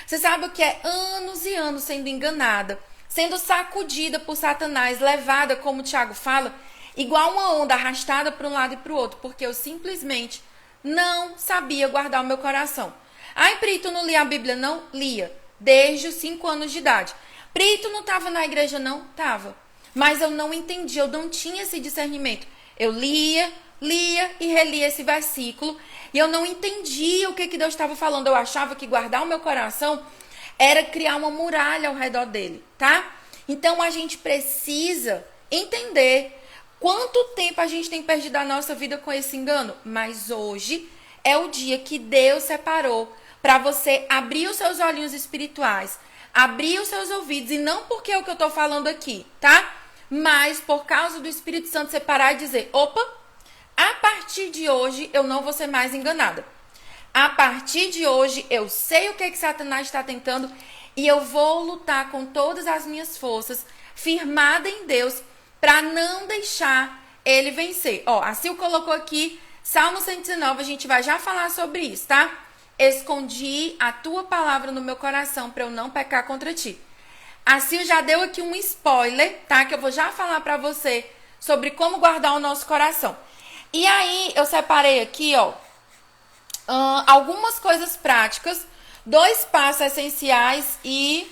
Você sabe o que é anos e anos sendo enganada, sendo sacudida por Satanás, levada, como o Tiago fala, igual uma onda arrastada para um lado e para o outro, porque eu simplesmente não sabia guardar o meu coração. Ai, Pri, tu não lia a Bíblia? Não? Lia. Desde os 5 anos de idade. Pri, tu não estava na igreja? Não? Tava. Mas eu não entendi, eu não tinha esse discernimento. Eu lia e relia esse versículo e eu não entendia o que Deus estava falando. Eu achava que guardar o meu coração era criar uma muralha ao redor dele, tá? Então a gente precisa entender Quanto tempo a gente tem perdido a nossa vida com esse engano? Mas hoje é o dia que Deus separou para você abrir os seus olhinhos espirituais, abrir os seus ouvidos, e não porque é o que eu tô falando aqui, tá? Mas por causa do Espírito Santo separar e dizer, opa, a partir de hoje eu não vou ser mais enganada. A partir de hoje eu sei o que Satanás está tentando e eu vou lutar com todas as minhas forças, firmada em Deus, para não deixar ele vencer. Ó, a Sil colocou aqui, Salmo 119, a gente vai já falar sobre isso, tá? Escondi a tua palavra no meu coração para eu não pecar contra ti. A Sil já deu aqui um spoiler, tá? Que eu vou já falar para você sobre como guardar o nosso coração. E aí, eu separei aqui, ó, algumas coisas práticas, 2 passos essenciais e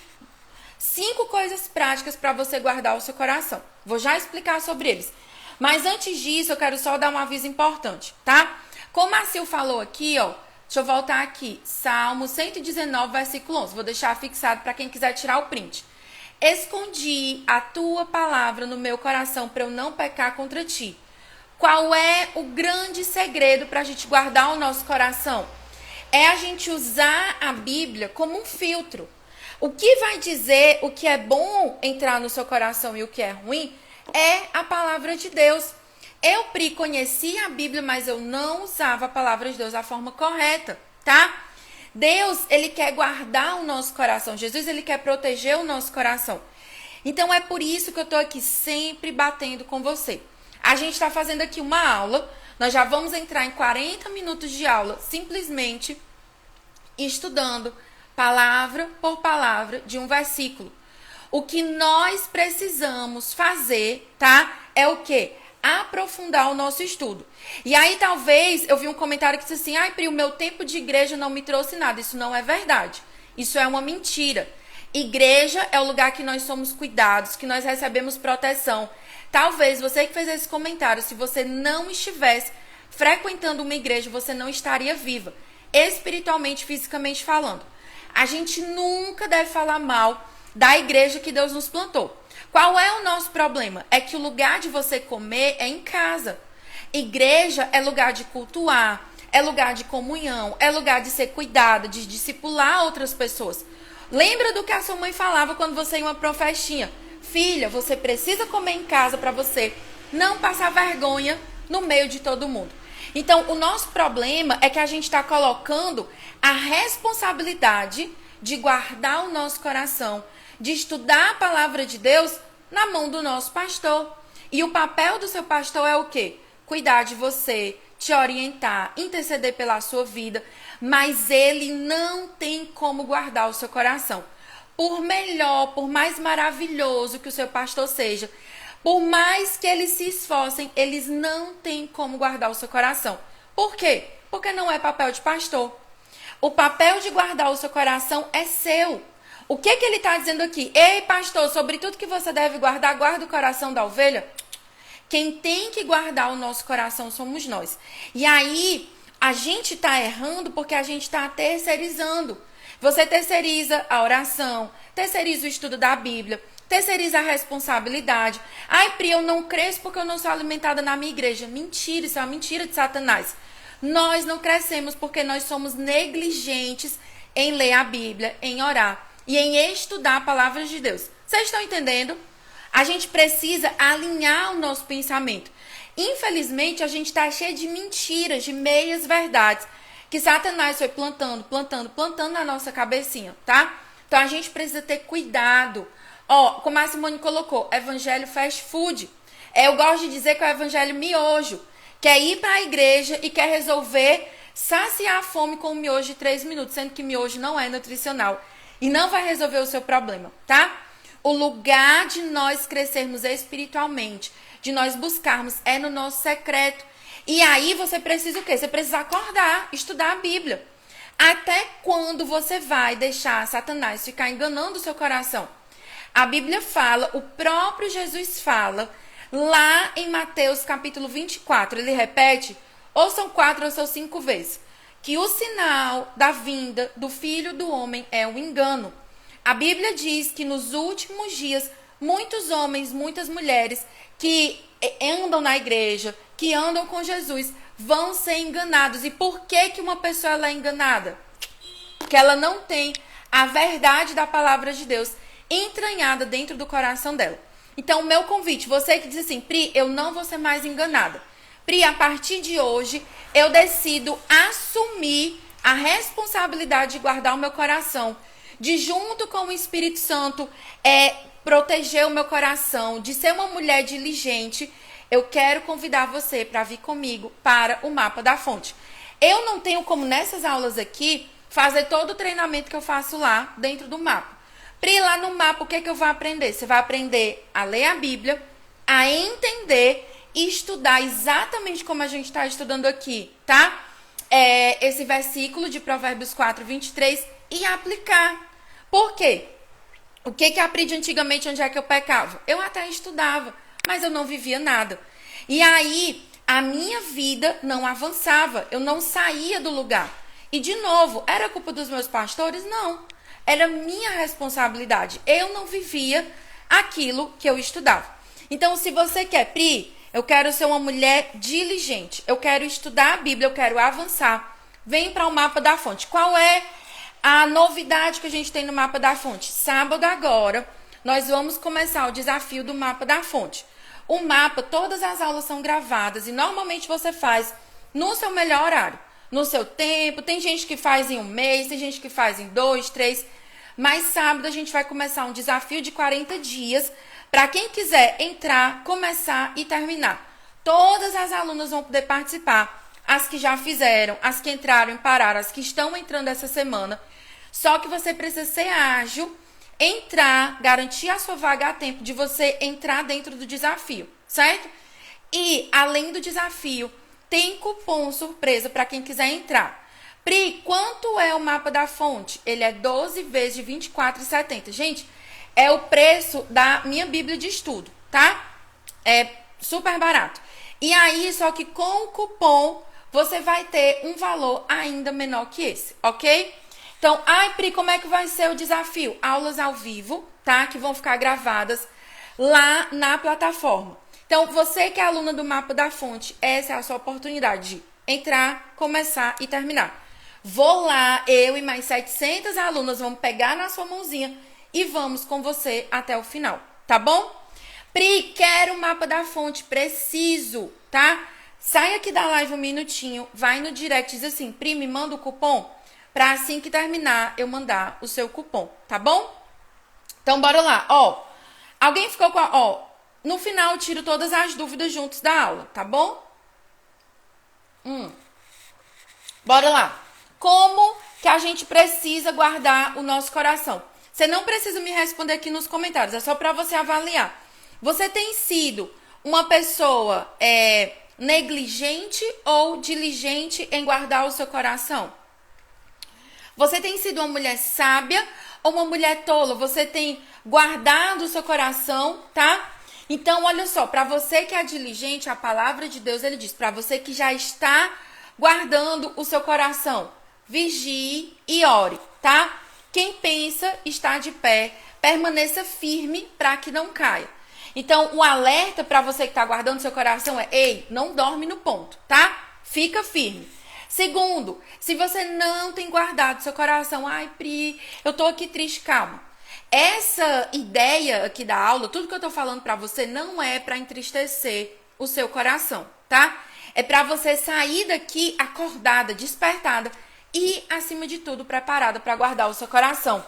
5 coisas práticas para você guardar o seu coração. Vou já explicar sobre eles. Mas antes disso, eu quero só dar um aviso importante, tá? Como a Sil falou aqui, ó, deixa eu voltar aqui. Salmo 119, versículo 11. Vou deixar fixado para quem quiser tirar o print. Escondi a tua palavra no meu coração para eu não pecar contra ti. Qual é o grande segredo para a gente guardar o nosso coração? É a gente usar a Bíblia como um filtro. O que vai dizer o que é bom entrar no seu coração e o que é ruim é a palavra de Deus. Eu, Pri, conhecia a Bíblia, mas eu não usava a palavra de Deus da forma correta, tá? Deus, ele quer guardar o nosso coração. Jesus, ele quer proteger o nosso coração. Então, é por isso que eu tô aqui sempre batendo com você. A gente está fazendo aqui uma aula. Nós já vamos entrar em 40 minutos de aula, simplesmente estudando palavra por palavra de um versículo. O que nós precisamos fazer, tá? É o quê? Aprofundar o nosso estudo. E aí, talvez, eu vi um comentário que disse assim, ai, Pri, o meu tempo de igreja não me trouxe nada. Isso não é verdade. Isso é uma mentira. Igreja é o lugar que nós somos cuidados, que nós recebemos proteção. Talvez você que fez esse comentário, se você não estivesse frequentando uma igreja, você não estaria viva, espiritualmente, fisicamente falando. A gente nunca deve falar mal da igreja que Deus nos plantou. Qual é o nosso problema? É que o lugar de você comer é em casa. Igreja é lugar de cultuar, é lugar de comunhão, é lugar de ser cuidado, de discipular outras pessoas. Lembra do que a sua mãe falava quando você ia para uma festinha? Filha, você precisa comer em casa para você não passar vergonha no meio de todo mundo. Então, o nosso problema é que a gente está colocando a responsabilidade de guardar o nosso coração, de estudar a palavra de Deus na mão do nosso pastor. E o papel do seu pastor é o quê? Cuidar de você, te orientar, interceder pela sua vida, mas ele não tem como guardar o seu coração. Por melhor, por mais maravilhoso que o seu pastor seja, por mais que eles se esforcem, eles não têm como guardar o seu coração. Por quê? Porque não é papel de pastor. O papel de guardar o seu coração é seu. O que ele está dizendo aqui? Ei, pastor, sobre tudo que você deve guardar, guarda o coração da ovelha. Quem tem que guardar o nosso coração somos nós. E aí, a gente está errando porque a gente está terceirizando. Você terceiriza a oração, terceiriza o estudo da Bíblia, terceiriza a responsabilidade. Ai, Pri, eu não cresço porque eu não sou alimentada na minha igreja. Mentira, isso é uma mentira de Satanás. Nós não crescemos porque nós somos negligentes em ler a Bíblia, em orar e em estudar a palavra de Deus. Vocês estão entendendo? A gente precisa alinhar o nosso pensamento. Infelizmente, a gente está cheio de mentiras, de meias verdades, que Satanás foi plantando na nossa cabecinha, tá? Então, a gente precisa ter cuidado. Ó, como a Simone colocou, evangelho fast food. Eu gosto de dizer que é o evangelho miojo. Quer ir para a igreja e quer resolver saciar a fome com um miojo de 3 minutos, sendo que miojo não é nutricional e não vai resolver o seu problema, tá? O lugar de nós crescermos espiritualmente, de nós buscarmos, é no nosso secreto. E aí você precisa o quê? Você precisa acordar, estudar a Bíblia. Até quando você vai deixar Satanás ficar enganando o seu coração? A Bíblia fala, o próprio Jesus fala, lá em Mateus capítulo 24, ele repete, ou são 4 ou são 5 vezes, que o sinal da vinda do Filho do Homem é o engano. A Bíblia diz que nos últimos dias muitos homens, muitas mulheres que andam na igreja, que andam com Jesus, vão ser enganados. E por que que uma pessoa ela é enganada? Porque ela não tem a verdade da palavra de Deus entranhada dentro do coração dela. Então, o meu convite, você que diz assim, Pri, eu não vou ser mais enganada. Pri, a partir de hoje, eu decido assumir a responsabilidade de guardar o meu coração, de junto com o Espírito Santo, proteger o meu coração, de ser uma mulher diligente. Eu quero convidar você para vir comigo para o Mapa da Fonte. Eu não tenho como nessas aulas aqui fazer todo o treinamento que eu faço lá dentro do mapa. Pri, lá no mapa, o que que eu vou aprender? Você vai aprender a ler a Bíblia, a entender e estudar exatamente como a gente está estudando aqui, tá? Esse versículo de Provérbios 4, 23 e aplicar. Por quê? O que que aprendi antigamente, onde é que eu pecava? Eu até estudava, mas eu não vivia nada. E aí, a minha vida não avançava, eu não saía do lugar. E, de novo, era culpa dos meus pastores? Não. Era minha responsabilidade. Eu não vivia aquilo que eu estudava. Então, se você quer, Pri, eu quero ser uma mulher diligente, eu quero estudar a Bíblia, eu quero avançar, vem para o Mapa da Fonte. Qual é a novidade que a gente tem no Mapa da Fonte? Sábado agora, nós vamos começar o desafio do Mapa da Fonte. O mapa, todas as aulas são gravadas e normalmente você faz no seu melhor horário, no seu tempo. Tem gente que faz em um mês, tem gente que faz em 2, 3. Mas sábado a gente vai começar um desafio de 40 dias para quem quiser entrar, começar e terminar. Todas as alunas vão poder participar. As que já fizeram, as que entraram e pararam, as que estão entrando essa semana. Só que você precisa ser ágil, entrar, garantir a sua vaga a tempo de você entrar dentro do desafio, certo? E, além do desafio, tem cupom surpresa para quem quiser entrar. Pri, quanto é o Mapa da Fonte? Ele é 12 vezes de R$ 24,70. Gente, é o preço da minha Bíblia de estudo, tá? É super barato. E aí, só que com o cupom, você vai ter um valor ainda menor que esse, ok? Então, Pri, como é que vai ser o desafio? Aulas ao vivo, tá? Que vão ficar gravadas lá na plataforma. Então, você que é aluna do Mapa da Fonte, essa é a sua oportunidade de entrar, começar e terminar. Vou lá, eu e mais 700 alunas vamos pegar na sua mãozinha e vamos com você até o final, tá bom? Pri, quero o Mapa da Fonte, preciso, tá? Sai aqui da live um minutinho, vai no direct e diz assim, Pri, me manda o cupom, pra assim que terminar eu mandar o seu cupom, tá bom? Então, bora lá, alguém ficou com no final eu tiro todas as dúvidas juntos da aula, tá bom? Bora lá. Como que a gente precisa guardar o nosso coração? Você não precisa me responder aqui nos comentários, é só para você avaliar. Você tem sido uma pessoa negligente ou diligente em guardar o seu coração? Você tem sido uma mulher sábia ou uma mulher tola? Você tem guardado o seu coração, tá? Então, olha só, para você que é diligente, a palavra de Deus, ele diz, para você que já está guardando o seu coração, vigie e ore, tá? Quem pensa está de pé, permaneça firme para que não caia. Então, o alerta para você que está guardando seu coração é, ei, não dorme no ponto, tá? Fica firme. Segundo, se você não tem guardado seu coração, ai, Pri, eu tô aqui triste, calma. Essa ideia aqui da aula, tudo que eu tô falando para você não é para entristecer o seu coração, tá? É para você sair daqui acordada, despertada e, acima de tudo, preparada para guardar o seu coração.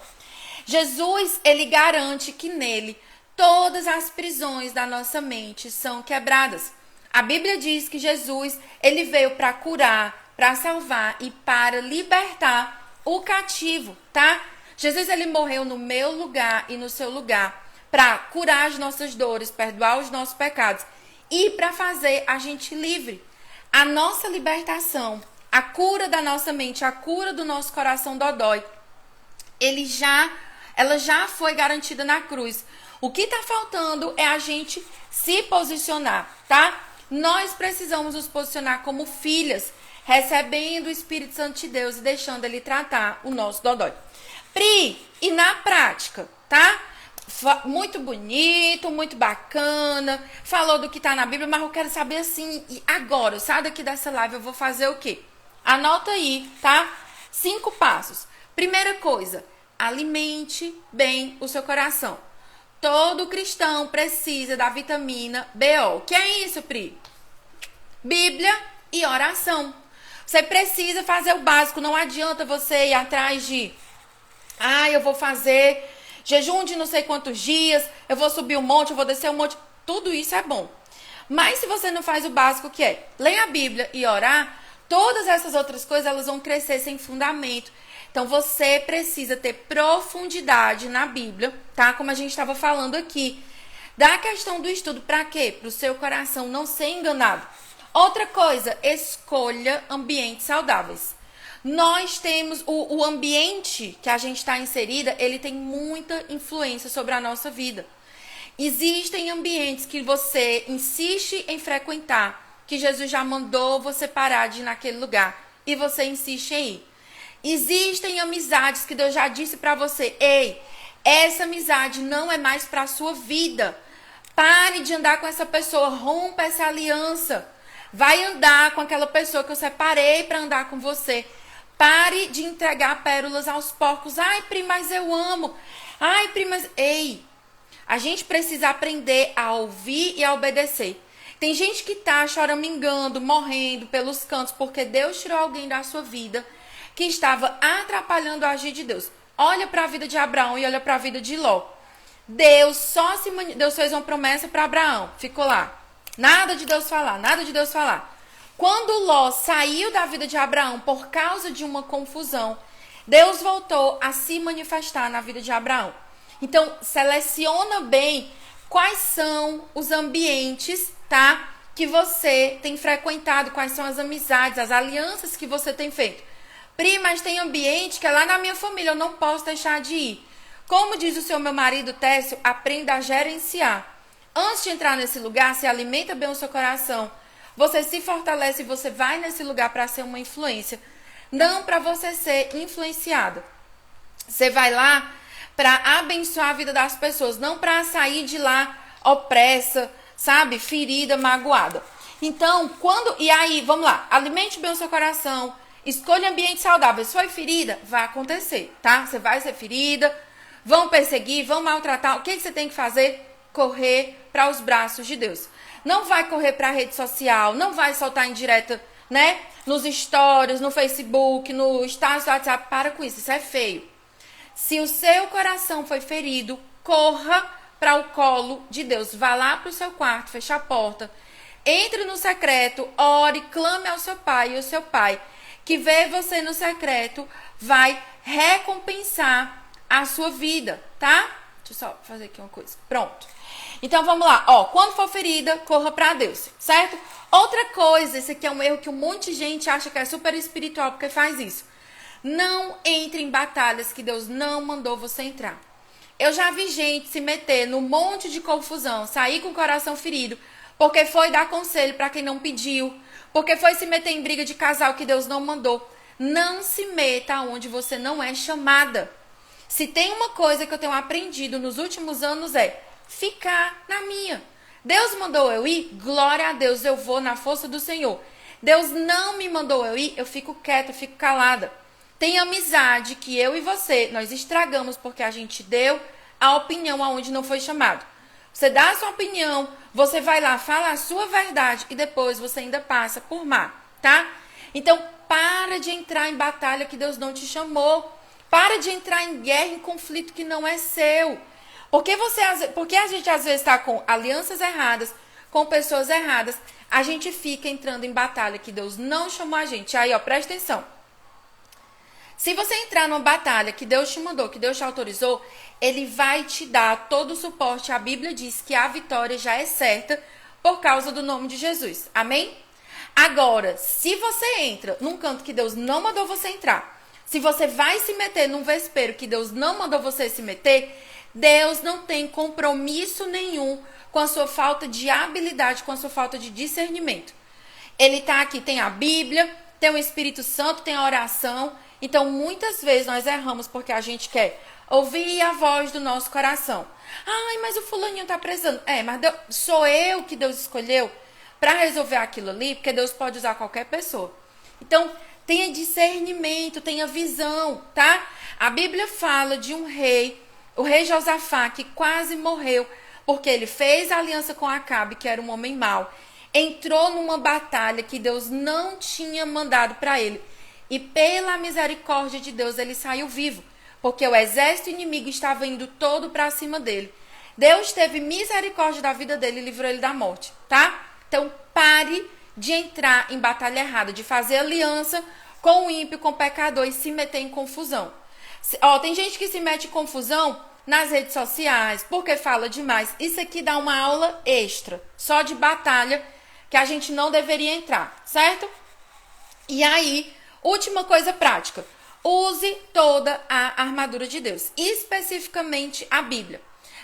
Jesus, ele garante que nele todas as prisões da nossa mente são quebradas. A Bíblia diz que Jesus, ele veio para curar, para salvar e para libertar o cativo, tá? Jesus, ele morreu no meu lugar e no seu lugar para curar as nossas dores, perdoar os nossos pecados e para fazer a gente livre. A nossa libertação, a cura da nossa mente, a cura do nosso coração dodói, ela já foi garantida na cruz. O que está faltando é a gente se posicionar, tá? Nós precisamos nos posicionar como filhas, recebendo o Espírito Santo de Deus e deixando ele tratar o nosso dodói. Pri, e na prática, tá? muito bonito, muito bacana, falou do que tá na Bíblia, mas eu quero saber assim, e agora, eu saio daqui dessa live, eu vou fazer o quê? Anota aí, tá? 5 passos. Primeira coisa, alimente bem o seu coração. Todo cristão precisa da vitamina BO. Que é isso, Pri? Bíblia e oração. Você precisa fazer o básico, não adianta você ir atrás de eu vou fazer jejum de não sei quantos dias, eu vou subir um monte, eu vou descer um monte. Tudo isso é bom. Mas se você não faz o básico, que é ler a Bíblia e orar, todas essas outras coisas elas vão crescer sem fundamento. Então você precisa ter profundidade na Bíblia, tá? Como a gente estava falando aqui. Da questão do estudo, para quê? Para o seu coração não ser enganado. Outra coisa, escolha ambientes saudáveis. Nós temos o ambiente que a gente está inserida, ele tem muita influência sobre a nossa vida. Existem ambientes que você insiste em frequentar, que Jesus já mandou você parar de ir naquele lugar, e você insiste em ir. Existem amizades que Deus já disse para você, ei, essa amizade não é mais para a sua vida. Pare de andar com essa pessoa, rompa essa aliança. Vai andar com aquela pessoa que eu separei para andar com você. Pare de entregar pérolas aos porcos. Ai, Pri, mas eu amo. Ai, Pri, mas... Ei, a gente precisa aprender a ouvir e a obedecer. Tem gente que tá choramingando, morrendo pelos cantos, porque Deus tirou alguém da sua vida que estava atrapalhando o agir de Deus. Olha para a vida de Abraão e olha para a vida de Ló. Deus fez uma promessa para Abraão. Ficou lá. Nada de Deus falar, nada de Deus falar. Quando Ló saiu da vida de Abraão por causa de uma confusão, Deus voltou a se manifestar na vida de Abraão. Então, seleciona bem quais são os ambientes, tá? Que você tem frequentado, quais são as amizades, as alianças que você tem feito. Pri, mas tem ambiente que é lá na minha família, eu não posso deixar de ir. Como diz o seu meu marido Técio, aprenda a gerenciar. Antes de entrar nesse lugar, se alimenta bem o seu coração. Você se fortalece e você vai nesse lugar para ser uma influência. Não para você ser influenciada. Você vai lá para abençoar a vida das pessoas. Não para sair de lá opressa, sabe? Ferida, magoada. Então, E aí, vamos lá. Alimente bem o seu coração. Escolha ambiente saudável. Se foi ferida, vai acontecer, tá? Você vai ser ferida. Vão perseguir, vão maltratar. O que você tem que fazer? Correr para os braços de Deus. Não vai correr para a rede social, não vai soltar indireta, né? Nos stories, no Facebook, no status do WhatsApp. Para com isso é feio. Se o seu coração foi ferido, corra para o colo de Deus. Vá lá para o seu quarto, feche a porta. Entre no secreto, ore, clame ao seu pai. E o seu pai, que vê você no secreto, vai recompensar a sua vida, tá? Deixa eu só fazer aqui uma coisa. Pronto. Então, vamos lá. Quando for ferida, corra para Deus, certo? Outra coisa, esse aqui é um erro que um monte de gente acha que é super espiritual porque faz isso. Não entre em batalhas que Deus não mandou você entrar. Eu já vi gente se meter num monte de confusão, sair com o coração ferido, porque foi dar conselho para quem não pediu, porque foi se meter em briga de casal que Deus não mandou. Não se meta onde você não é chamada. Se tem uma coisa que eu tenho aprendido nos últimos anos é ficar na minha. Deus mandou eu ir, glória a Deus, eu vou na força do Senhor. Deus não me mandou eu ir, eu fico quieta, eu fico calada. Tem amizade que eu e você, nós estragamos porque a gente deu a opinião aonde não foi chamado. Você dá a sua opinião, você vai lá, fala a sua verdade e depois você ainda passa por má, tá? Então, para de entrar em batalha que Deus não te chamou. Para de entrar em guerra, em conflito que não é seu. Porque a gente às vezes está com alianças erradas, com pessoas erradas, a gente fica entrando em batalha que Deus não chamou a gente. Aí, presta atenção. Se você entrar numa batalha que Deus te mandou, que Deus te autorizou, Ele vai te dar todo o suporte. A Bíblia diz que a vitória já é certa por causa do nome de Jesus. Amém? Agora, se você entra num canto que Deus não mandou você entrar, se você vai se meter num vespeiro que Deus não mandou você se meter, Deus não tem compromisso nenhum com a sua falta de habilidade, com a sua falta de discernimento. Ele tá aqui, tem a Bíblia, tem o Espírito Santo, tem a oração. Então, muitas vezes nós erramos porque a gente quer Ouvir a voz do nosso coração. Ai, mas o fulaninho tá precisando. Mas sou eu que Deus escolheu para resolver aquilo ali, porque Deus pode usar qualquer pessoa. Então, tenha discernimento, tenha visão, tá? A Bíblia fala de um rei, o rei Josafá, que quase morreu, porque ele fez aliança com Acabe, que era um homem mau. Entrou numa batalha que Deus não tinha mandado para ele. E pela misericórdia de Deus, ele saiu vivo, porque o exército inimigo estava indo todo para cima dele. Deus teve misericórdia da vida dele e livrou ele da morte, tá? Então, pare de entrar em batalha errada, de fazer aliança com o ímpio, com o pecador e se meter em confusão. Tem gente que se mete em confusão nas redes sociais, porque fala demais. Isso aqui dá uma aula extra, só de batalha, que a gente não deveria entrar, certo? E aí, última coisa prática. Use toda a armadura de Deus, especificamente a Bíblia.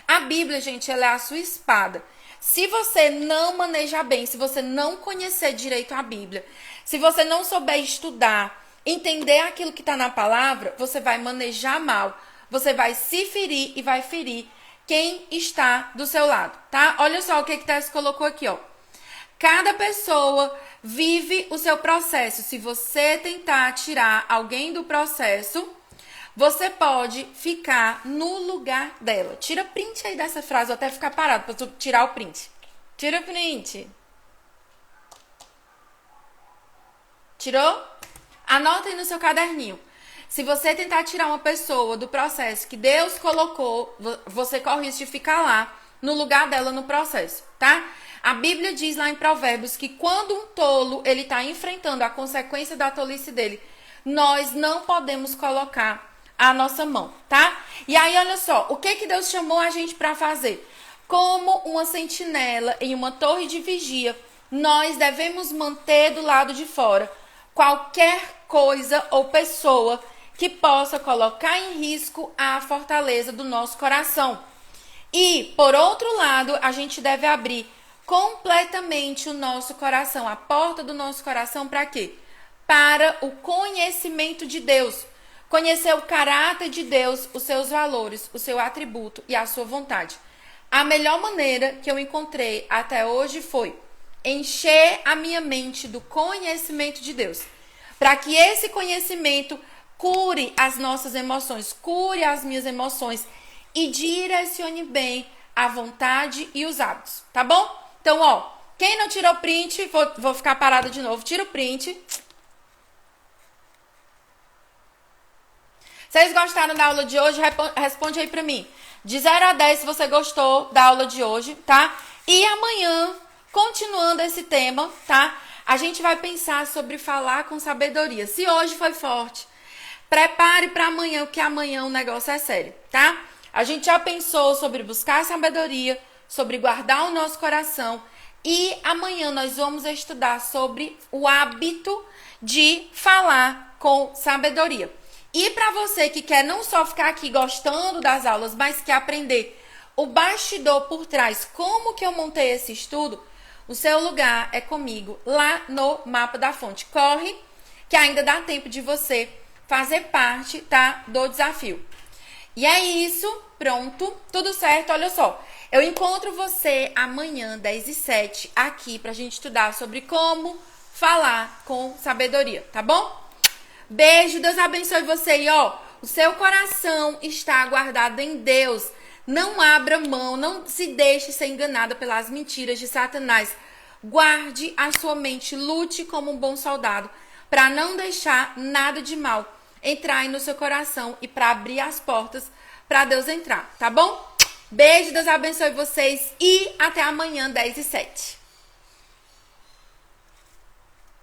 A Bíblia, gente, ela é a sua espada. Se você não manejar bem, se você não conhecer direito a Bíblia, se você não souber estudar, entender aquilo que está na palavra, você vai manejar mal, você vai se ferir e vai ferir quem está do seu lado, tá? Olha só o que Tess colocou aqui, ó. Cada pessoa vive o seu processo. Se você tentar tirar alguém do processo, você pode ficar no lugar dela. Tira print aí dessa frase, vou até ficar parado para tu tirar o print. Tira o print. Tirou? Anota aí no seu caderninho. Se você tentar tirar uma pessoa do processo que Deus colocou, você corre o risco de ficar lá, no lugar dela no processo, tá? A Bíblia diz lá em Provérbios que quando um tolo ele está enfrentando a consequência da tolice dele, nós não podemos colocar a nossa mão, tá? E aí, olha só, o que Deus chamou a gente para fazer? Como uma sentinela em uma torre de vigia, nós devemos manter do lado de fora qualquer coisa ou pessoa que possa colocar em risco a fortaleza do nosso coração. E, por outro lado, a gente deve abrir completamente o nosso coração, a porta do nosso coração para quê? Para o conhecimento de Deus. Conhecer o caráter de Deus, os seus valores, o seu atributo e a sua vontade. A melhor maneira que eu encontrei até hoje foi encher a minha mente do conhecimento de Deus. Para que esse conhecimento cure as nossas emoções, cure as minhas emoções e direcione bem a vontade e os hábitos, tá bom? Então, ó, quem não tirou print, vou ficar parada de novo, tira o print. Vocês gostaram da aula de hoje? Responde aí pra mim. De 0 a 10 se você gostou da aula de hoje, tá? E amanhã, continuando esse tema, tá? A gente vai pensar sobre falar com sabedoria. Se hoje foi forte, prepare para amanhã, porque amanhã o negócio é sério, tá? A gente já pensou sobre buscar sabedoria, sobre guardar o nosso coração. E amanhã nós vamos estudar sobre o hábito de falar com sabedoria. E para você que quer não só ficar aqui gostando das aulas, mas quer aprender o bastidor por trás, como que eu montei esse estudo, o seu lugar é comigo lá no Mapa da Fonte. Corre, que ainda dá tempo de você fazer parte, tá, do desafio. E é isso, pronto, tudo certo, olha só. Eu encontro você amanhã, 10h07, aqui pra gente estudar sobre como falar com sabedoria, tá bom? Beijo, Deus abençoe você. E ó, o seu coração está guardado em Deus. Não abra mão, não se deixe ser enganada pelas mentiras de Satanás. Guarde a sua mente, lute como um bom soldado, para não deixar nada de mal entrar aí no seu coração e para abrir as portas para Deus entrar, tá bom? Beijo, Deus abençoe vocês e até amanhã, 10h07.